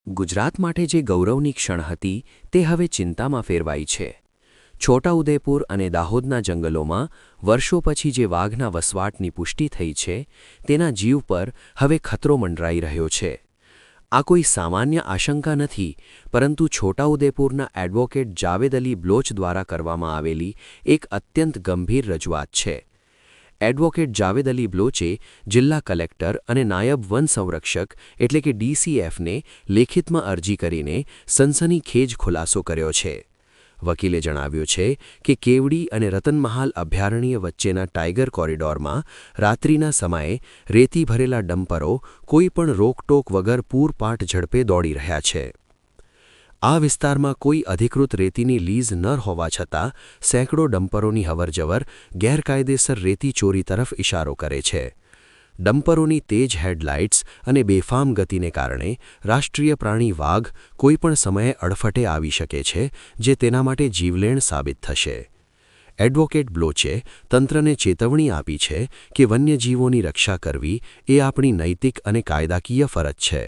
ગુજરાત માટે જે ગૌરવની ક્ષણ હતી તે હવે ચિંતામાં ફેરવાઈ છે। છોટાઉદેપુર અને દાહોદના જંગલોમાં વર્ષો પછી જે વાઘના વસવાટની પુષ્ટિ થઈ છે તેના જીવ પર હવે ખતરો મંડરાઈ રહ્યો છે। આ કોઈ સામાન્ય આશંકા નથી, પરંતુ છોટાઉદેપુરના એડવોકેટ જાવેદ અલી બ્લોચ દ્વારા કરવામાં આવેલી એક અત્યંત ગંભીર રજૂઆત છે। એડવોકેટ જાવેદ અલી બ્લોચે જિલ્લા કલેક્ટર અને નાયબ વન સંરક્ષક એટલે કે ડીસીએફને લેખિતમાં અરજી કરીને સનસનીખેજ ખુલાસો કર્યો છે। વકીલે જણાવ્યું છે કે કેવડી અને રતનમહાલ અભયારણ્ય વચ્ચેના ટાઇગર કોરિડોરમાં રાત્રિના સમયે રેતી ભરેલા ડમ્પરો કોઈપણ રોકટોક વગર પૂરપાટ ઝડપે દોડી રહ્યા છે। આ વિસ્તારમાં કોઈ અધિકૃત રેતીની લીઝ ન હોવા છતાં સેંકડો ડમ્પરોની હવરજવર ગેરકાયદેસર રેતી ચોરી તરફ ઇશારો કરે છે। ડમ્પરોની તેજ હેડલાઇટ્સ અને બેફામ ગતિને કારણે રાષ્ટ્રીય પ્રાણી વાઘ કોઈપણ સમયે અડફટે આવી શકે છે, જે તેના માટે જીવલેણ સાબિત થશે। એડવોકેટ બ્લોચે તંત્રને ચેતવણી આપી છે કે વન્યજીવોની રક્ષા કરવી એ આપણી નૈતિક અને કાયદાકીય ફરજ છે।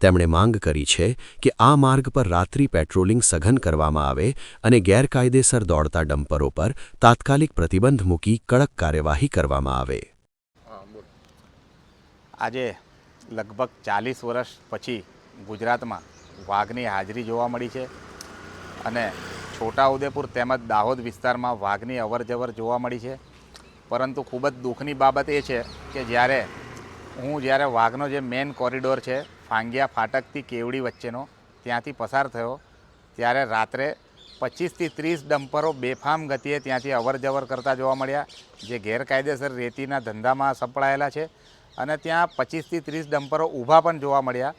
તેમણે માંગ કરી છે કે આ માર્ગ પર રાત્રિ પેટ્રોલિંગ સઘન કરવામાં આવે અને ગેરકાયદેસર દોડતા ડમ્પરો પર તાત્કાલિક પ્રતિબંધ મૂકી કડક કાર્યવાહી કરવામાં આવે। આજે લગભગ 40 વર્ષ પછી ગુજરાતમાં વાઘની હાજરી જોવા મળી છે અને છોટાઉદેપુર તેમજ દાહોદ વિસ્તારમાં વાઘની અવરજવર જોવા મળી છે। પરંતુ ખૂબ જ દુઃખની બાબત એ છે કે જ્યારે વાઘનો જે મેઇન કોરિડોર છે ફાંગિયા ફાટકથી કેવડી વચ્ચેનો ત્યાંથી પસાર થયો ત્યારે રાત્રે 25થી 30 ડમ્પરો બેફામ ગતિએ ત્યાંથી અવરજવર કરતા જોવા મળ્યા, જે ગેરકાયદેસર રેતીના ધંધામાં સપડાયેલા છે અને ત્યાં 25થી 30 ડમ્પરો ઊભા પણ જોવા મળ્યા,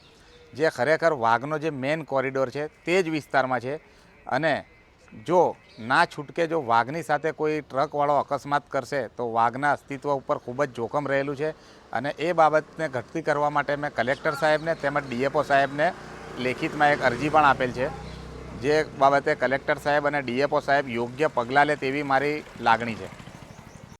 જે ખરેખર વાઘનો જે મેઇન કોરિડોર છે તે જ વિસ્તારમાં છે। અને જો ના છૂટકે જો વાઘની સાથે કોઈ ટ્રકવાળો અકસ્માત કરશે તો વાઘના અસ્તિત્વ ઉપર ખૂબ જ જોખમ રહેલું છે અને એ બાબતને ઘટતી કરવા માટે મેં કલેક્ટર સાહેબને તેમજ ડીએફઓ સાહેબને લેખિતમાં એક અરજી પણ આપેલ છે, જે બાબતે કલેક્ટર સાહેબ અને ડીએફઓ સાહેબ યોગ્ય પગલાં લે તેવી મારી લાગણી છે।